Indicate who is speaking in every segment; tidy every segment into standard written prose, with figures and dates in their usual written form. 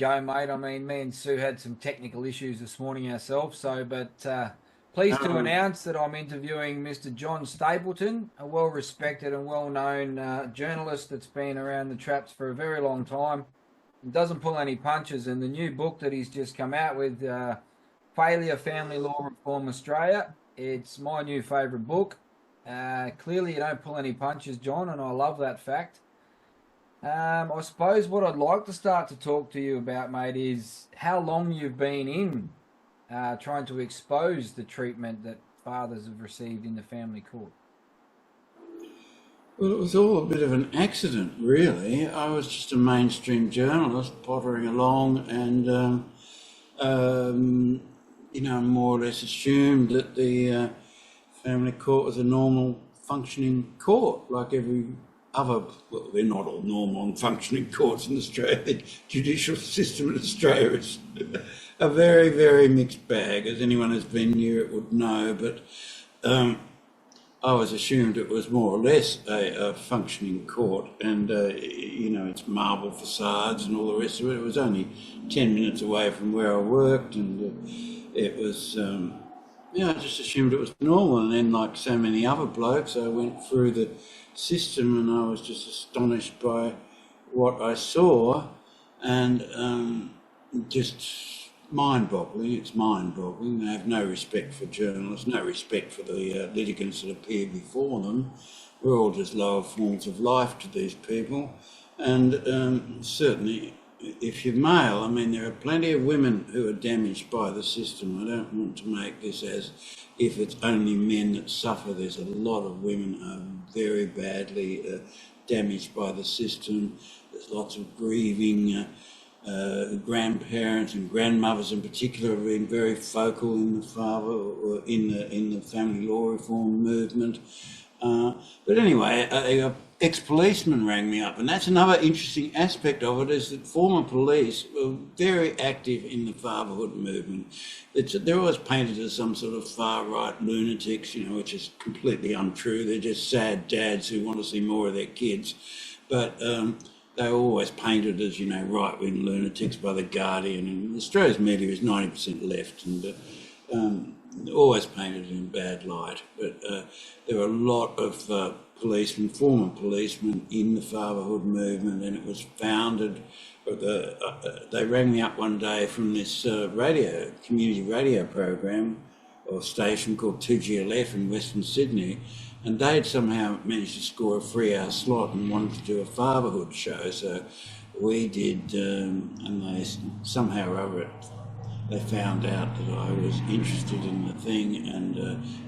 Speaker 1: go, mate. I mean, me and Sue had some technical issues this morning ourselves, but pleased to
Speaker 2: Um,
Speaker 1: announce that I'm interviewing Mr. John Stapleton, a well-respected and well-known journalist that's been around the traps for a very long time and doesn't pull any punches. And the new book that he's just come out with, Failure Family Law Reform Australia, it's my new favourite book. Clearly, you don't pull any punches, John, and I love that fact. I suppose what I'd like to start to talk to you about, mate, is how long you've been in trying to expose the treatment that fathers have received in the family court.
Speaker 2: well, it was all a bit of an accident, really. I was just a mainstream journalist pottering along and, more or less assumed that the family court was a normal functioning court, like every other. Well, they're not all normal and functioning courts in Australia. The judicial system in Australia is a very, very mixed bag, as anyone who's been near it would know. But um, I was assumed it was more or less a functioning court, and it's marble facades and all the rest of it. It was only 10 minutes away from where I worked, and it was. I just assumed it was normal, and then, like so many other blokes, I went through the system, and I was just astonished by what I saw, and just mind-boggling. It's mind-boggling. They have no respect for journalists, no respect for the litigants that appear before them. We're all just lower forms of life to these people, and certainly, if you're male, I mean, there are plenty of women who are damaged by the system. I don't want to make this as if it's only men that suffer. There's a lot of women who are very badly damaged by the system. There's lots of grieving. Grandparents and grandmothers in particular have been very focal in the father or in the family law reform movement. But anyway, a ex-policeman rang me up, and that's another interesting aspect of it, is that former police were very active in the fatherhood movement. They're always painted as some sort of far-right lunatics, which is completely untrue. They're just sad dads who want to see more of their kids. But they're always painted as, right-wing lunatics by The Guardian, and Australia's media is 90% left, and always painted in bad light. But there were a lot of former policemen in the fatherhood movement, and it was founded. They rang me up one day from this community radio program or station called 2GLF in Western Sydney, and they'd somehow managed to score a 3-hour slot and wanted to do a fatherhood show. So we did, and they somehow or other they found out that I was interested in the thing and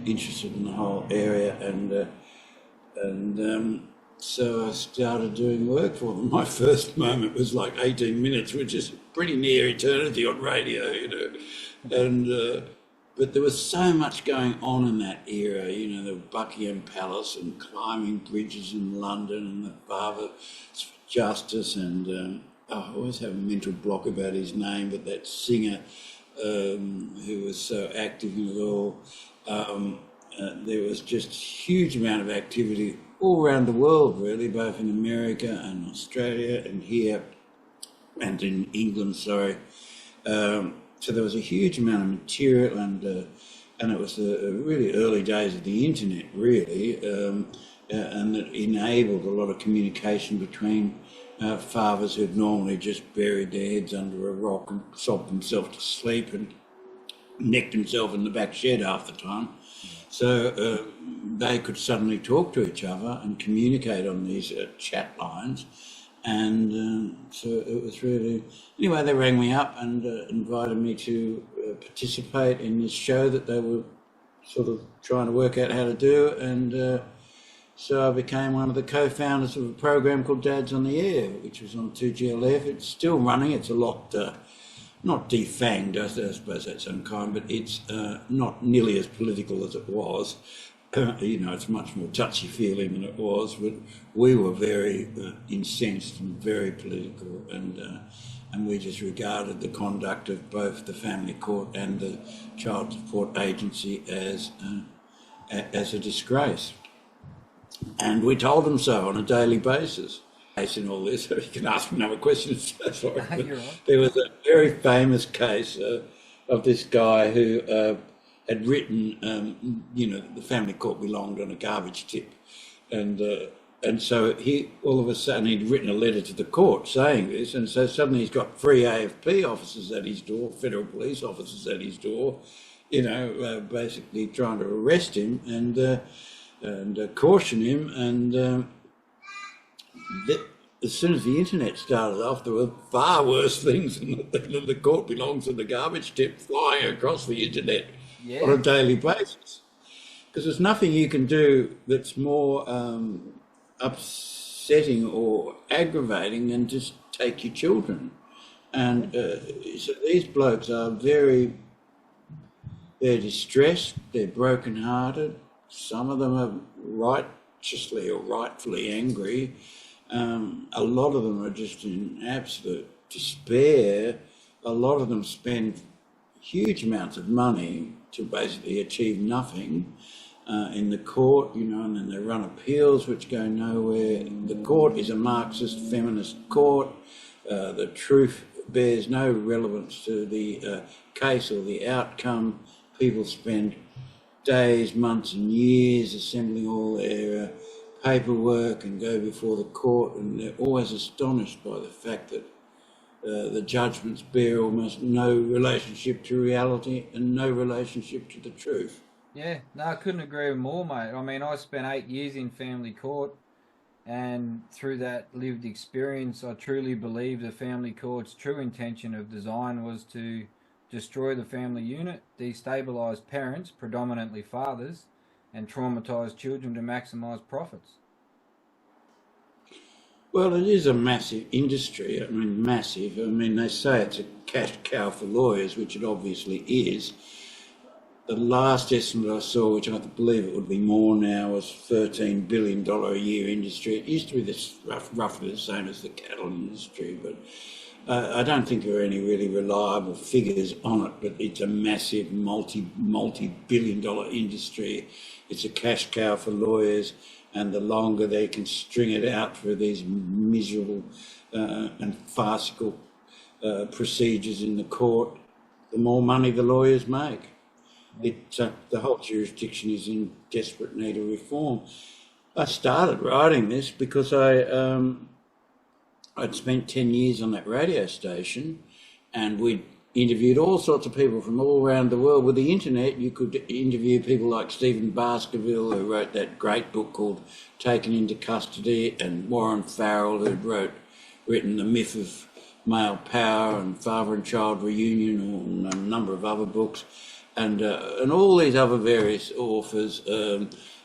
Speaker 2: interested in the whole area, and so I started doing work for them. My first moment was like 18 minutes, which is pretty near eternity on radio, and but there was so much going on in that era, the Buckingham Palace and climbing bridges in London and the Father for Justice, and I always have a mental block about his name, but that singer who was so active in it all. There was just a huge amount of activity all around the world, really, both in America and Australia and here and in England, sorry. So there was a huge amount of material, and it was the really early days of the internet, really, and it enabled a lot of communication between fathers who'd normally just buried their heads under a rock and sobbed themselves to sleep and necked themselves in the back shed half the time. So they could suddenly talk to each other and communicate on these chat lines. And so it was really... Anyway, they rang me up and invited me to participate in this show that they were sort of trying to work out how to do. And so I became one of the co-founders of a program called Dads on the Air, which was on 2GLF. It's still running. It's a lot... not defanged, I suppose that's unkind, but it's not nearly as political as it was. It's much more touchy-feely than it was, but we were very incensed and very political, and we just regarded the conduct of both the family court and the child support agency as a disgrace. And we told them so on a daily basis. case in all this. You can ask me another question. Sorry.
Speaker 1: You're right.
Speaker 2: There was a very famous case of this guy who had written, the family court belonged on a garbage tip, and so he all of a sudden he'd written a letter to the court saying this, and so suddenly he's got 3 AFP officers at his door, federal police officers at his door, basically trying to arrest him and caution him, and as soon as the internet started off, there were far worse things than the court belongs to the garbage tip flying across the internet on a daily basis. Because there's nothing you can do that's more upsetting or aggravating than just take your children. And so these blokes are they're distressed, they're brokenhearted. Some of them are righteously or rightfully angry. A lot of them are just in absolute despair. A lot of them spend huge amounts of money to basically achieve nothing in the court, and then they run appeals which go nowhere. The court is a Marxist feminist court. The truth bears no relevance to the case or the outcome. People spend days, months and years assembling all their paperwork and go before the court, and they're always astonished by the fact that the judgments bear almost no relationship to reality and no relationship to the truth.
Speaker 1: Yeah, no, I couldn't agree more, mate. I mean, I spent 8 years in family court, and through that lived experience, I truly believe the family court's true intention of design was to destroy the family unit, destabilise parents, predominantly fathers, and traumatise children to maximise profits.
Speaker 2: Well, it is a massive industry. I mean, massive. I mean, they say it's a cash cow for lawyers, which it obviously is. The last estimate I saw, which I believe it would be more now, was $13 billion a year industry. It used to be this roughly the same as the cattle industry, but I don't think there are any really reliable figures on it, but it's a massive multi-billion-dollar industry. It's a cash cow for lawyers, and the longer they can string it out for these miserable and farcical procedures in the court, the more money the lawyers make. The whole jurisdiction is in desperate need of reform. I started writing this because I'd spent 10 years on that radio station, and we'd interviewed all sorts of people from all around the world. With the internet, you could interview people like Stephen Baskerville, who wrote that great book called Taken into Custody, and Warren Farrell, who'd written The Myth of Male Power and Father and Child Reunion, and a number of other books, and all these other various authors.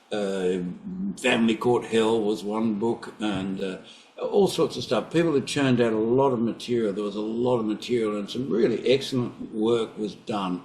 Speaker 2: Family Court Hell was one book, and all sorts of stuff. People had churned out a lot of material. There was a lot of material, and some really excellent work was done.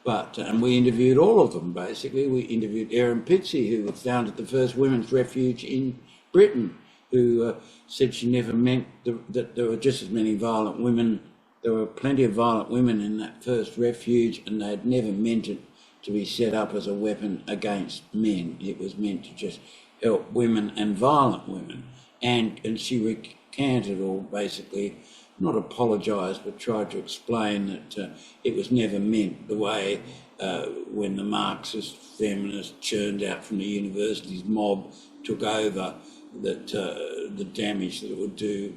Speaker 2: And we interviewed all of them, basically. We interviewed Erin Pitsey, who founded the first women's refuge in Britain, who said she never meant that there were just as many violent women. There were plenty of violent women in that first refuge, and they had never meant it to be set up as a weapon against men. It was meant to just help women and violent women. And she recanted, or basically not apologised, but tried to explain that it was never meant the way when the Marxist feminists churned out from the universities mob took over, that the damage that it would do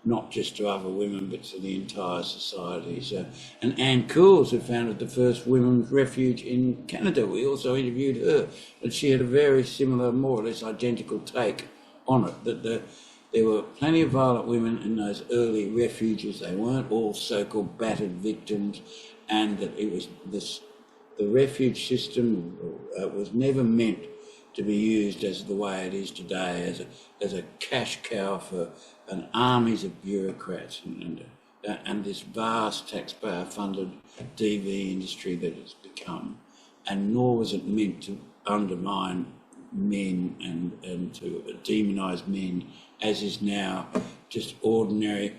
Speaker 2: not just to other women but to the entire society. So, and Anne Cools, who founded the first women's refuge in Canada, we also interviewed her, and she had a very similar, more or less identical take on it, that there were plenty of violent women in those early refuges. They weren't all so-called battered victims, and that it was the refuge system was never meant to be used as the way it is today, as a cash cow for an armies of bureaucrats and this vast taxpayer-funded DV industry that it's become. And nor was it meant to undermine men and to demonise men, as is now just ordinary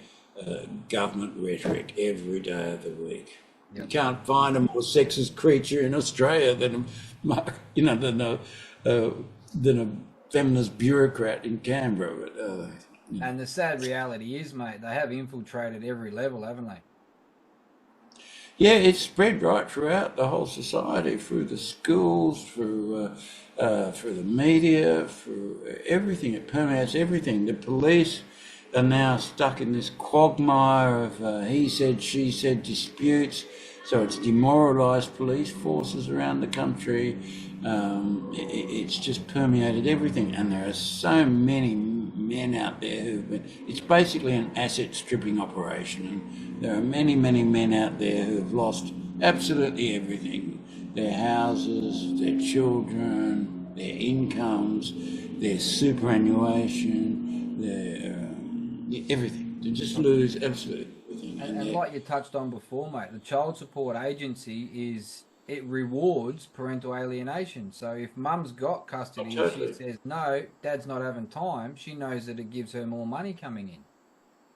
Speaker 2: government rhetoric every day of the week. Yep. You can't find a more sexist creature in Australia than a feminist bureaucrat in Canberra. But
Speaker 1: And the sad reality is, mate, they have infiltrated every level, haven't they?
Speaker 2: Yeah, it's spread right throughout the whole society, through the schools, through the media, through everything. It permeates everything. The police are now stuck in this quagmire of he said, she said disputes. So it's demoralised police forces around the country. It's just permeated everything, and there are so many men out there who've been. It's basically an asset stripping operation, and there are many, many men out there who have lost absolutely everything: their houses, their children, their incomes, their superannuation, their everything. They just lose absolutely everything.
Speaker 1: And like you touched on before, mate, the child support agency it rewards parental alienation. So if mum's got custody and she says, no, dad's not having time, she knows that it gives her more money coming in.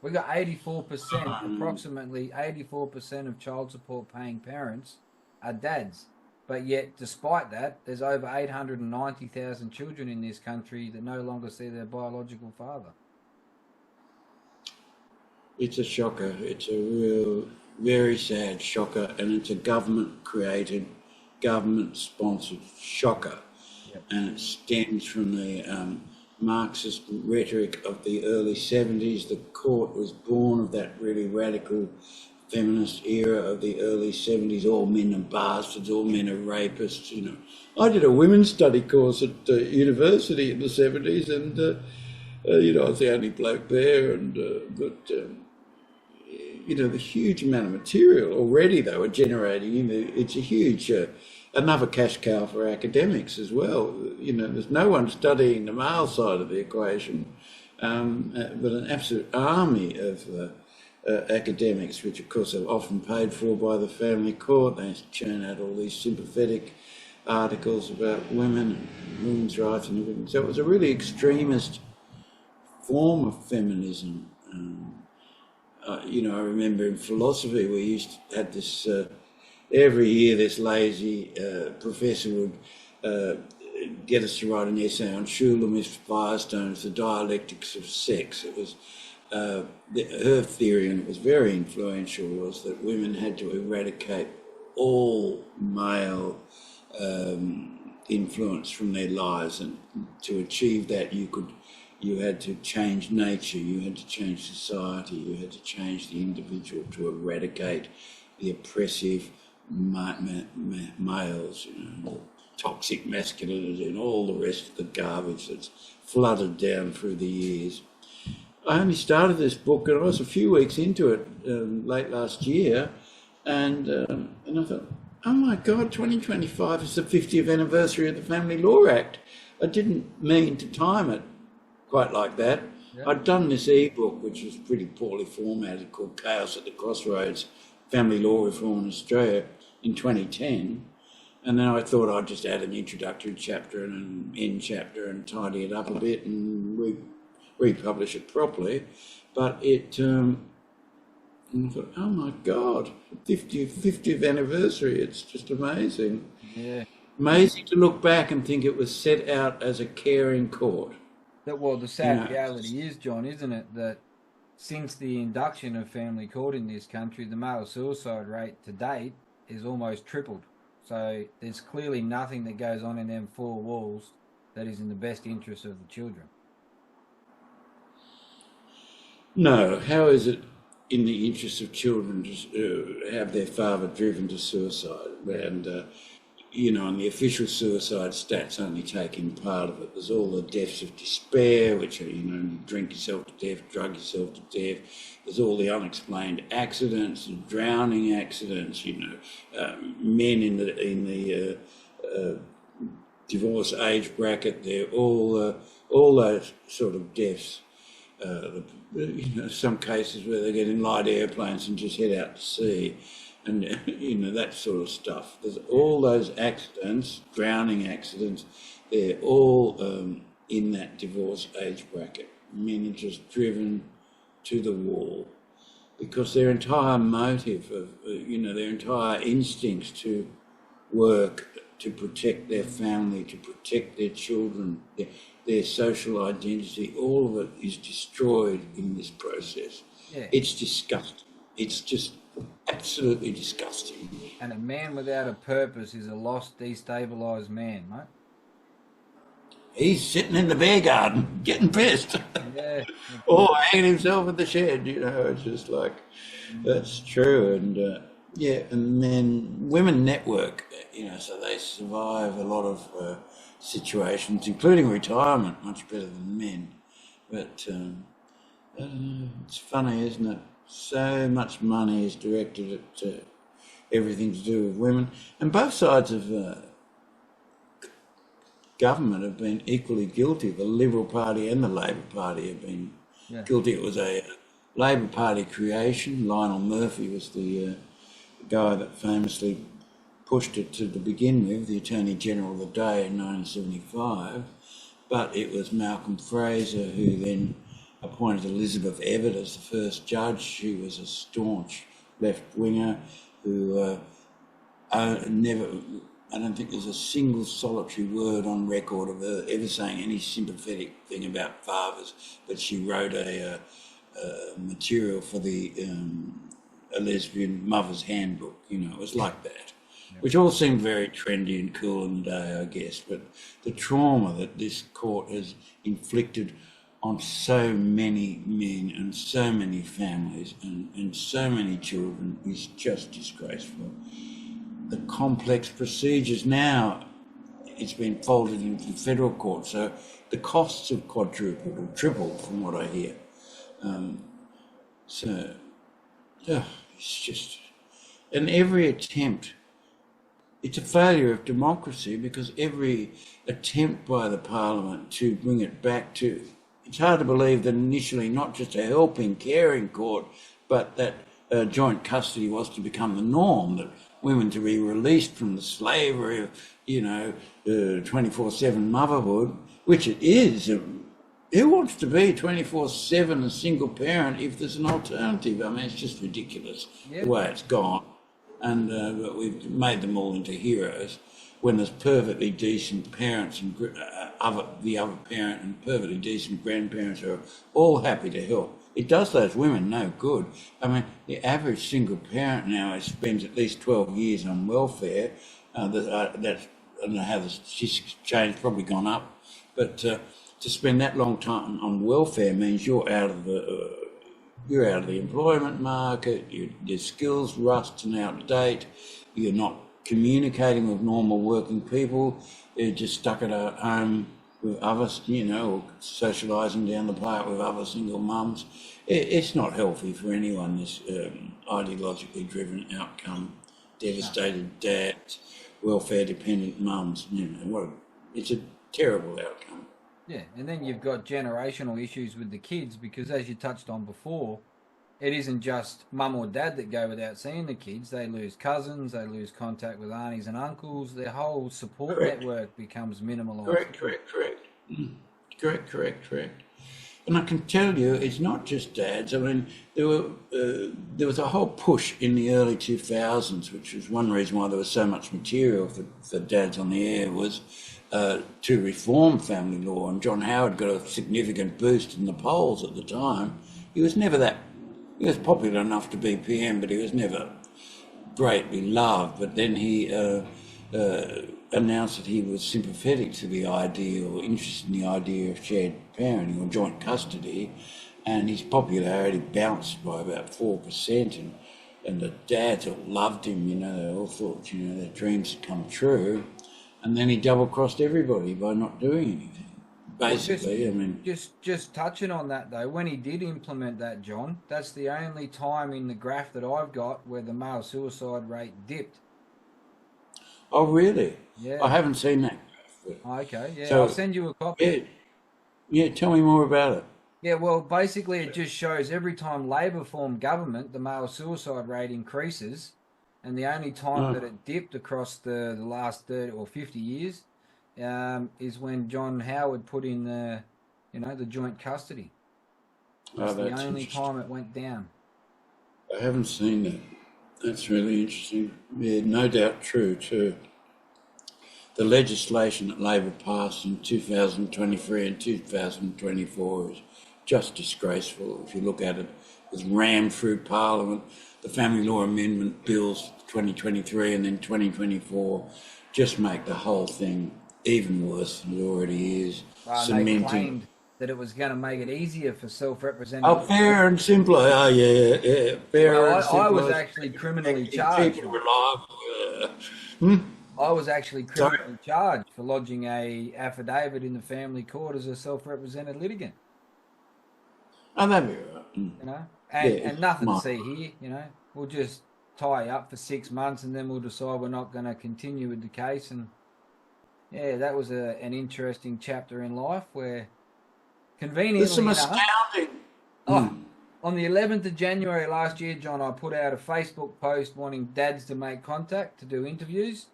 Speaker 1: We've got 84%, approximately 84% of child support paying parents are dads. But yet, despite that, there's over 890,000 children in this country that no longer see their biological father.
Speaker 2: It's a shocker. It's a real, very sad shocker, and it's a government-created, government-sponsored shocker. Yep. And it stems from the Marxist rhetoric of the early 70s. The court was born of that really radical feminist era of the early 70s. All men are bastards, all men are rapists, you know. I did a women's study course at university in the 70s, and, you know, I was the only bloke there, and you know, the huge amount of material already they were generating. You know, it's a huge, another cash cow for academics as well. You know, there's no one studying the male side of the equation, but an absolute army of academics, which of course are often paid for by the family court. They churn out all these sympathetic articles about women and women's rights and everything. So it was a really extremist form of feminism. You know, I remember in philosophy we used to have this, every year this lazy professor would get us to write an essay on Schuler's Firestone's The Dialectics of Sex. It was her theory, and it was very influential, was that women had to eradicate all male influence from their lives, and to achieve that you had to change nature, you had to change society, you had to change the individual to eradicate the oppressive males, you know, toxic masculinity and all the rest of the garbage that's flooded down through the years. I only started this book, and I was a few weeks into it late last year, and I thought, oh my God, 2025 is the 50th anniversary of the Family Law Act. I didn't mean to time it quite like that. Yep. I'd done this e-book, which was pretty poorly formatted, called Chaos at the Crossroads, Family Law Reform in Australia, in 2010. And then I thought I'd just add an introductory chapter and an end chapter and tidy it up a bit and republish it properly. But and I thought, oh my God, 50th anniversary, it's just amazing.
Speaker 1: Yeah.
Speaker 2: Amazing to look back and think it was set out as a caring court.
Speaker 1: Well, the sad reality is, John, isn't it, that since the induction of family court in this country, the male suicide rate to date is almost tripled. So there's clearly nothing that goes on in them four walls that is in the best interest of the children.
Speaker 2: No, how is it in the interest of children to have their father driven to suicide? And you know, and the official suicide stats only take in part of it. There's all the deaths of despair, which are, you know, you drink yourself to death, drug yourself to death. There's all the unexplained accidents, drowning accidents, you know, men in the divorce age bracket. They're all those sort of deaths. You know, some cases where they get in light airplanes and just head out to sea. And, you know, that sort of stuff. There's all those accidents, drowning accidents, they're all in that divorce age bracket. Men are just driven to the wall because their entire motive of, you know, their entire instincts to work, to protect their family, to protect their children, their social identity, all of it is destroyed in this process.
Speaker 1: Yeah.
Speaker 2: It's disgusting. It's just absolutely disgusting.
Speaker 1: And a man without a purpose is a lost, destabilised man, mate.
Speaker 2: He's sitting in the beer garden getting pissed.
Speaker 1: Yeah.
Speaker 2: Or hanging himself in the shed, it's just like, that's true. And and then women network, so they survive a lot of situations, including retirement, much better than men. But I don't know, it's funny, isn't it? So much money is directed at everything to do with women. And both sides of government have been equally guilty. The Liberal Party and the Labor Party have been guilty. It was a Labor Party creation. Lionel Murphy was the guy that famously pushed it to begin with, the Attorney General of the day in 1975. But it was Malcolm Fraser who then appointed Elizabeth Evatt as the first judge. She was a staunch left-winger who I don't think there's a single solitary word on record of her ever saying any sympathetic thing about fathers, but she wrote a material for a lesbian mother's handbook. It was like that, which all seemed very trendy and cool in the day, I guess. But the trauma that this court has inflicted on so many men and so many families and so many children is just disgraceful. The complex procedures now, it's been folded into the federal court, so the costs have quadrupled or tripled from what I hear. It's just, and every attempt, it's a failure of democracy because every attempt by the parliament to bring it back to, it's hard to believe that initially not just a helping, caring court, but that joint custody was to become the norm, that women to be released from the slavery of, 24/7 motherhood, which it is. Who wants to be 24/7 a single parent if there's an alternative? I mean, it's just ridiculous the way it's gone. And but we've made them all into heroes when there's perfectly decent parents and the other parent and perfectly decent grandparents are all happy to help. It does those women no good. I mean, the average single parent now spends at least 12 years on welfare. I don't know how the statistics changed, probably gone up. But to spend that long time on welfare means you're out of the employment market. Your skills rust and out of date. You're not communicating with normal working people. You're just stuck at home with others, or socialising down the park with other single mums. It's not healthy for anyone, this ideologically driven outcome. Devastated dads, welfare-dependent mums, it's a terrible outcome.
Speaker 1: Yeah, and then you've got generational issues with the kids because, as you touched on before, it isn't just mum or dad that go without seeing the kids. They lose cousins, they lose contact with aunties and uncles. Their whole support network becomes minimalised.
Speaker 2: Correct. And I can tell you, it's not just dads. I mean, there was a whole push in the early 2000s, which was one reason why there was so much material for dads on the air, was to reform family law. And John Howard got a significant boost in the polls at the time. He was popular enough to be PM, but he was never greatly loved. But then he announced that he was sympathetic to the idea or interested in the idea of shared parenting or joint custody, and his popularity bounced by about 4%, and the dads all loved him, they all thought, their dreams had come true, and then he double-crossed everybody by not doing anything. Basically,
Speaker 1: Just touching on that, though, when he did implement that, John, that's the only time in the graph that I've got where the male suicide rate dipped.
Speaker 2: Oh, really?
Speaker 1: Yeah.
Speaker 2: I haven't seen that.
Speaker 1: Okay, yeah,
Speaker 2: So,
Speaker 1: I'll send you a copy.
Speaker 2: Yeah, tell me more about it.
Speaker 1: Yeah, well, basically it just shows every time Labor formed government, the male suicide rate increases, and the only time that it dipped across the last 30 or 50 years is when John Howard put in the joint custody. That's the only time it went down.
Speaker 2: I haven't seen that. That's really interesting. Yeah, no doubt true too. the legislation that Labor passed in 2023 and 2024 is just disgraceful. If you look at it, it was rammed through Parliament. The Family Law Amendment Bills 2023 and then 2024 just make the whole thing even worse than it already is.
Speaker 1: They claimed that it was going to make it easier for self-represented.
Speaker 2: Oh, fairer and simpler. Oh, yeah. Fairer and simpler.
Speaker 1: I was actually criminally charged.
Speaker 2: People reliable.
Speaker 1: I was actually criminally charged for lodging a affidavit in the family court as a self-represented litigant.
Speaker 2: Oh, that'd be right.
Speaker 1: You know, and nothing to see here. You know, we'll just tie you up for 6 months and then we'll decide we're not going to continue with the case. And yeah, that was an interesting chapter in life where conveniently enough,
Speaker 2: astounding.
Speaker 1: On the 11th of January last year, John, I put out a Facebook post wanting dads to make contact to do interviews.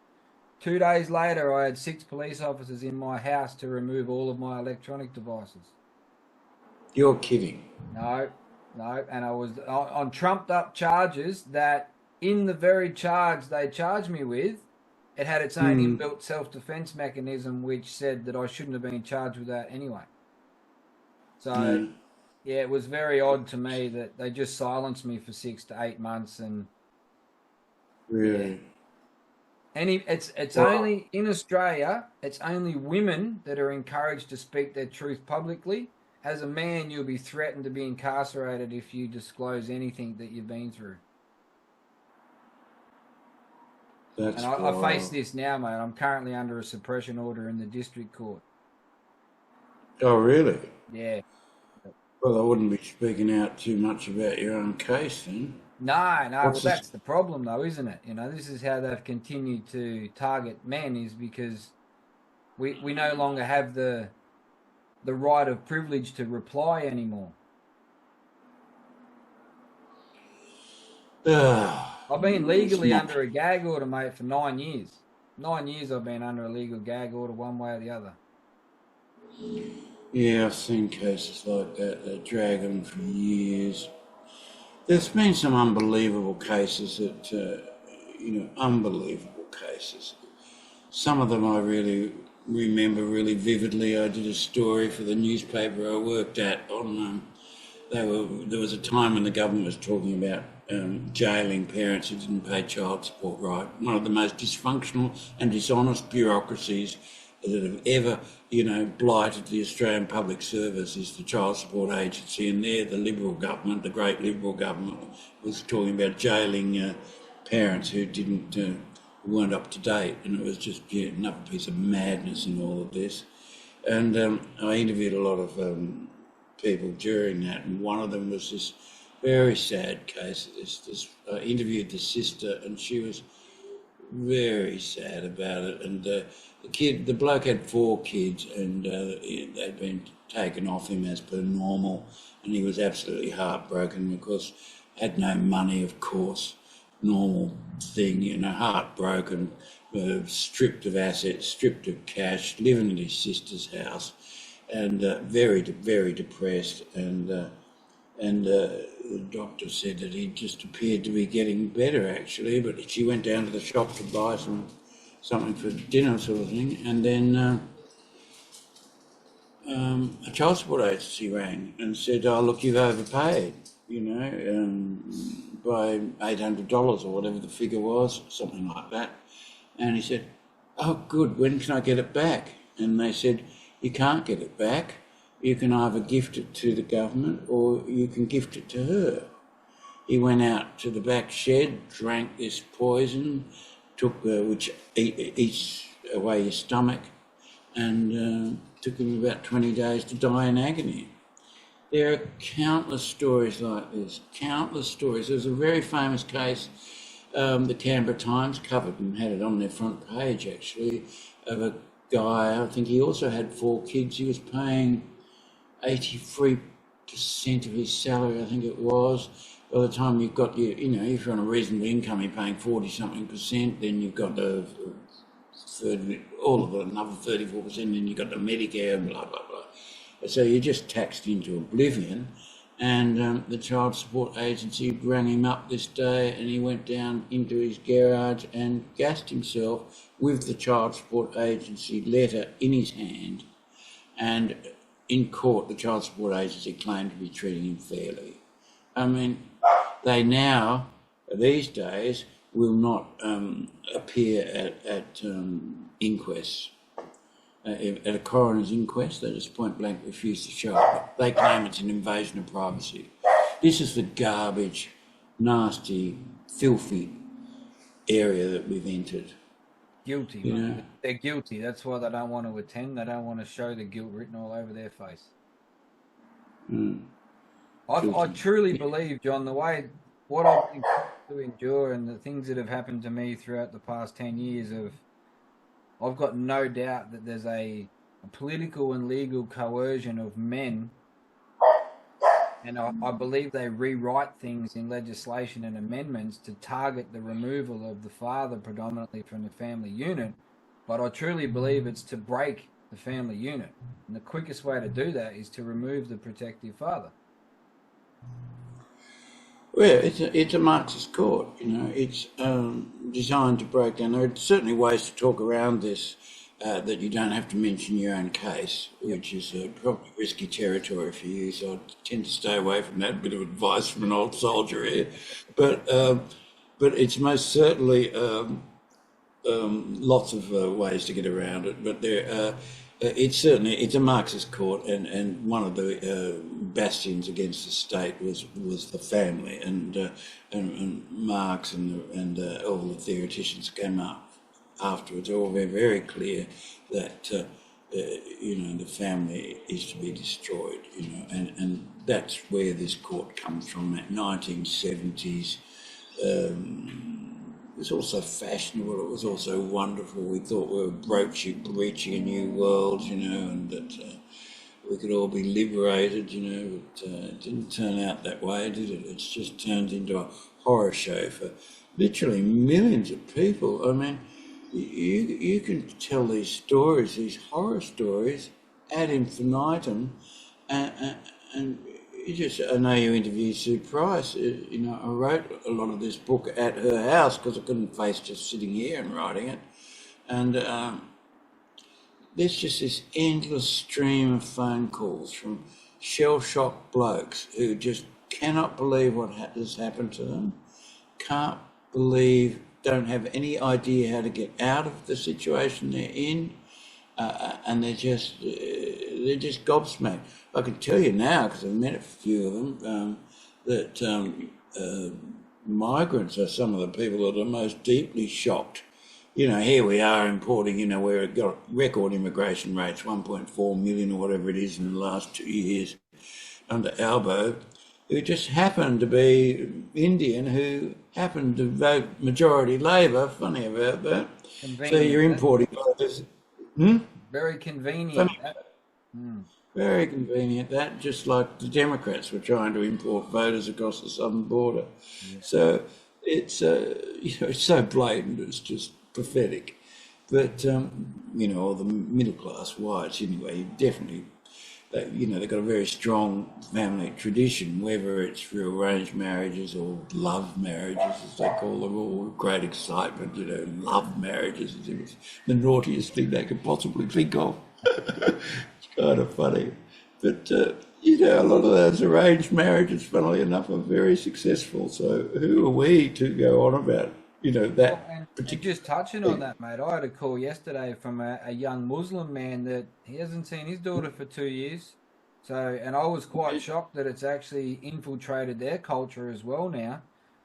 Speaker 1: 2 days later, I had 6 police officers in my house to remove all of my electronic devices.
Speaker 2: You're kidding.
Speaker 1: No. And I was on trumped up charges that in the very charge they charged me with, it had its own inbuilt self-defense mechanism which said that I shouldn't have been charged with that anyway. So, yeah, it was very odd to me that they just silenced me for 6 to 8 months. And
Speaker 2: really?
Speaker 1: Yeah. It's only in Australia, it's only women that are encouraged to speak their truth publicly. As a man, you'll be threatened to be incarcerated if you disclose anything that you've been through.
Speaker 2: That's
Speaker 1: and I face this now, mate. I'm currently under a suppression order in the district court.
Speaker 2: Oh, really?
Speaker 1: Yeah.
Speaker 2: Well, I wouldn't be speaking out too much about your own case then.
Speaker 1: No. Well, that's the problem, though, isn't it? You know, this is how they've continued to target men, is because we no longer have the right of privilege to reply anymore. I've been legally under a gag order, mate, for 9 years. 9 years I've been under a legal gag order one way or the other.
Speaker 2: Yeah, I've seen cases like that. They drag on for years. There's been some unbelievable cases that, unbelievable cases. Some of them I really remember really vividly. I did a story for the newspaper I worked at on, there was a time when the government was talking about jailing parents who didn't pay child support right. One of the most dysfunctional and dishonest bureaucracies that have ever, blighted the Australian public service is the Child Support Agency, and there the Liberal government, the great Liberal government, was talking about jailing parents who weren't up to date, and it was just another piece of madness in all of this. And I interviewed a lot of people during that, and one of them was this very sad case. I interviewed the sister, and she was very sad about it. And the bloke had 4 kids, and they'd been taken off him as per normal, and he was absolutely heartbroken because had no money, of course, normal thing, heartbroken, stripped of assets, stripped of cash, living in his sister's house, and very, very depressed. And the doctor said that he just appeared to be getting better, actually, but she went down to the shop to buy something for dinner sort of thing, and then a child support agency rang and said, oh, look, you've overpaid, by $800 or whatever the figure was, something like that. And he said, oh, good, when can I get it back? And they said, you can't get it back. You can either gift it to the government or you can gift it to her. He went out to the back shed, drank this poison, which eats away your stomach, and took him about 20 days to die in agony. There are countless stories like this, countless stories. There's a very famous case, the Canberra Times covered and had it on their front page, actually, of a guy. I think he also had 4 kids. He was paying 83% of his salary, I think it was. By the time you've got if you're on a reasonable income, you're paying 40-something%, then you've got the all of it, another 34%, then you've got the Medicare and blah, blah, blah. So you're just taxed into oblivion. And the child support agency rang him up this day, and he went down into his garage and gassed himself with the child support agency letter in his hand. And in court, the child support agency claimed to be treating him fairly. I mean, they now, these days, will not appear at inquests. At a coroner's inquest, they just point blank refuse to show up. They claim it's an invasion of privacy. This is the garbage, nasty, filthy area that we've entered.
Speaker 1: Guilty, you know? They're guilty. That's why they don't want to attend. They don't want to show the guilt written all over their face. I truly believe, John, what I've been to endure and the things that have happened to me throughout the past 10 years I've got no doubt that there's a political and legal coercion of men, and I believe they rewrite things in legislation and amendments to target the removal of the father predominantly from the family unit, but I truly believe it's to break the family unit, and the quickest way to do that is to remove the protective father.
Speaker 2: Well, it's a Marxist court, you know. It's designed to break down. There are certainly ways to talk around this that you don't have to mention your own case, which is probably risky territory for you. So I tend to stay away from that. Bit of advice from an old soldier here, but it's most certainly lots of ways to get around it. But it's a Marxist court, and one of the bastions against the state was the family, and Marx and all the theoreticians came up afterwards. All very, very clear that the family is to be destroyed, and that's where this court comes from. That 1970s. It was also fashionable, it was also wonderful. We thought we were reaching a new world, and that we could all be liberated, but it didn't turn out that way, did it? It's just turned into a horror show for literally millions of people. I mean, you can tell these stories, these horror stories, ad infinitum, and I know you interviewed Sue Price. I wrote a lot of this book at her house because I couldn't face just sitting here and writing it. And there's just this endless stream of phone calls from shell-shocked blokes who just cannot believe what has happened to them, don't have any idea how to get out of the situation they're in, and they're just gobsmacked. I can tell you now, because I've met a few of them, that migrants are some of the people that are most deeply shocked. Here we are importing, we've got record immigration rates, 1.4 million or whatever it is in the last 2 years under Albo, who just happened to be Indian, who happened to vote majority Labor. Funny about that.
Speaker 1: Convenient,
Speaker 2: so you're importing voters.
Speaker 1: Very convenient.
Speaker 2: Very convenient, that, just like the Democrats were trying to import voters across the southern border. Yeah. So it's it's so blatant, it's just pathetic. But, all the middle-class whites, anyway, definitely, they've got a very strong family tradition, whether it's through arranged marriages or love marriages, as they call them, all with great excitement, love marriages, as if it's the naughtiest thing they could possibly think of. It's kind of funny. But, a lot of those arranged marriages, funnily enough, are very successful. So who are we to go on about, that particular...
Speaker 1: Just touching on that, mate, I had a call yesterday from a young Muslim man that he hasn't seen his daughter for 2 years. And I was quite shocked that it's actually infiltrated their culture as well now,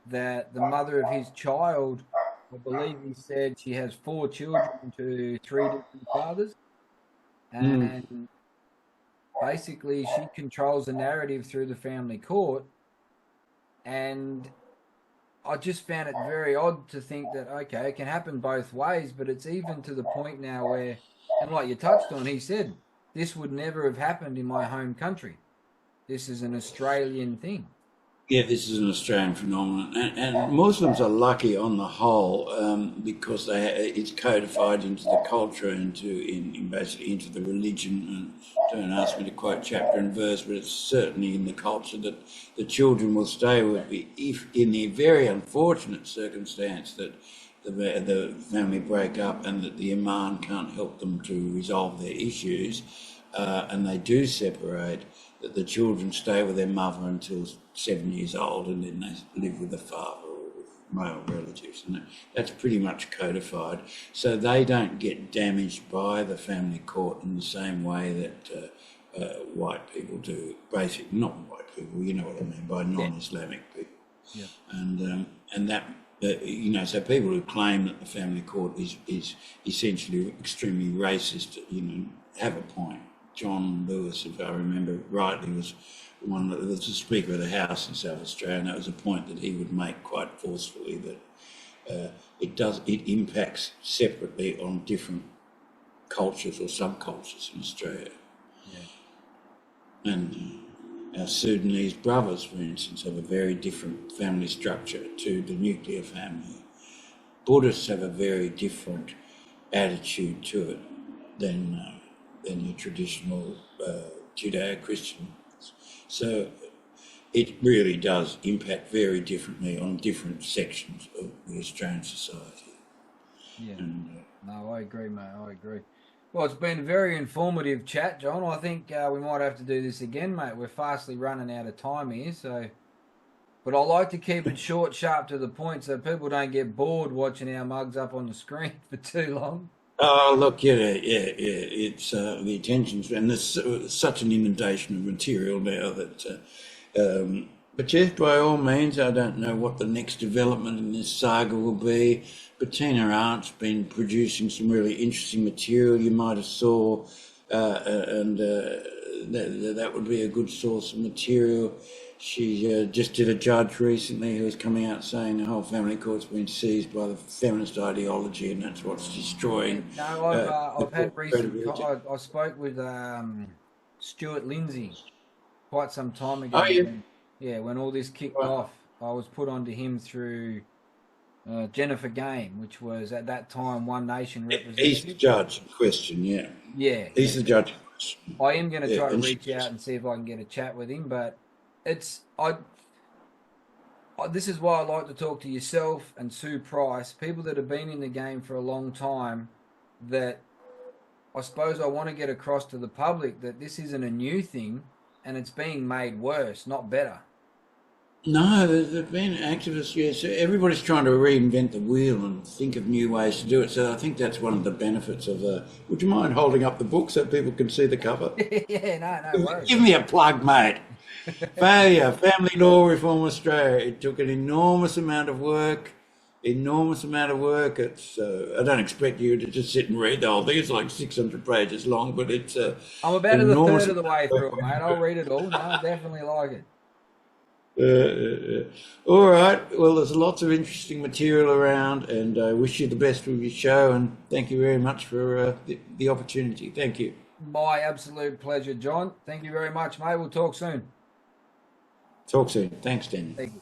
Speaker 1: that the mother of his child, I believe he said she has 4 children to 3 different fathers. And basically she controls the narrative through the family court. And I just found it very odd to think that, okay, it can happen both ways, but it's even to the point now where, and like you touched on, he said, this would never have happened in my home country. This is an Australian thing.
Speaker 2: Yeah, this is an Australian phenomenon, and Muslims are lucky on the whole because it's codified into the culture, basically into the religion. And don't ask me to quote chapter and verse, but it's certainly in the culture that the children will stay with me if, in the very unfortunate circumstance that the family break up and that the imam can't help them to resolve their issues, and they do separate, that the children stay with their mother until 7 years old, and then they live with the father or with male relatives, and that's pretty much codified. So they don't get damaged by the family court in the same way that white people do. Basically, not white people, you know what I mean, by non-Islamic people.
Speaker 1: Yeah.
Speaker 2: And that. So people who claim that the family court is essentially extremely racist, have a point. John Lewis, if I remember rightly, was the Speaker of the House in South Australia, and that was a point that he would make quite forcefully, that it impacts separately on different cultures or subcultures in Australia. Yeah. And our Sudanese brothers, for instance, have a very different family structure to the nuclear family. Buddhists have a very different attitude to it than your traditional Judeo-Christian. So it really does impact very differently on different sections of the Australian society.
Speaker 1: Yeah. No, I agree, mate. I agree. Well, it's been a very informative chat, John. I think we might have to do this again, mate. We're fastly running out of time here, so. But I like to keep it short, sharp, to the point, so people don't get bored watching our mugs up on the screen for too long.
Speaker 2: Oh, look, yeah. It's the attention's, and there's such an inundation of material now that. But yes, by all means, I don't know what the next development in this saga will be. But Tina Arndt's been producing some really interesting material. You might have saw, that would be a good source of material. She just did a judge recently who was coming out saying the whole family court's been seized by the feminist ideology, and that's what's destroying.
Speaker 1: No, I've had recent. I spoke with Stuart Lindsay quite some time ago.
Speaker 2: Oh, yeah.
Speaker 1: When all this kicked off, I was put onto him through Jennifer Game, which was at that time One Nation representative.
Speaker 2: He's the judge in question, yeah.
Speaker 1: Yeah.
Speaker 2: He's the judge in question.
Speaker 1: I am going to try to reach out and see if I can get a chat with him, but this is why I like to talk to yourself and Sue Price, people that have been in the game for a long time, that I suppose I want to get across to the public that this isn't a new thing and it's being made worse, not better.
Speaker 2: No, there's been activists, yes. Everybody's trying to reinvent the wheel and think of new ways to do it. So I think that's one of the benefits of would you mind holding up the book so people can see the cover?
Speaker 1: Yeah, no worries.
Speaker 2: Give me a plug, mate. Failure, Family Law Reform Australia. It took an enormous amount of work. It's I don't expect you to just sit and read the whole thing. It's like 600 pages long, but it's
Speaker 1: I'm about a third of the way through it, mate. I'll read it all. No, I definitely like it.
Speaker 2: All right. Well, there's lots of interesting material around, and I wish you the best with your show, and thank you very much for the opportunity. Thank you.
Speaker 1: My absolute pleasure, John. Thank you very much, mate. We'll talk soon.
Speaker 2: Talk soon. Thanks, Daniel.
Speaker 1: Thank you.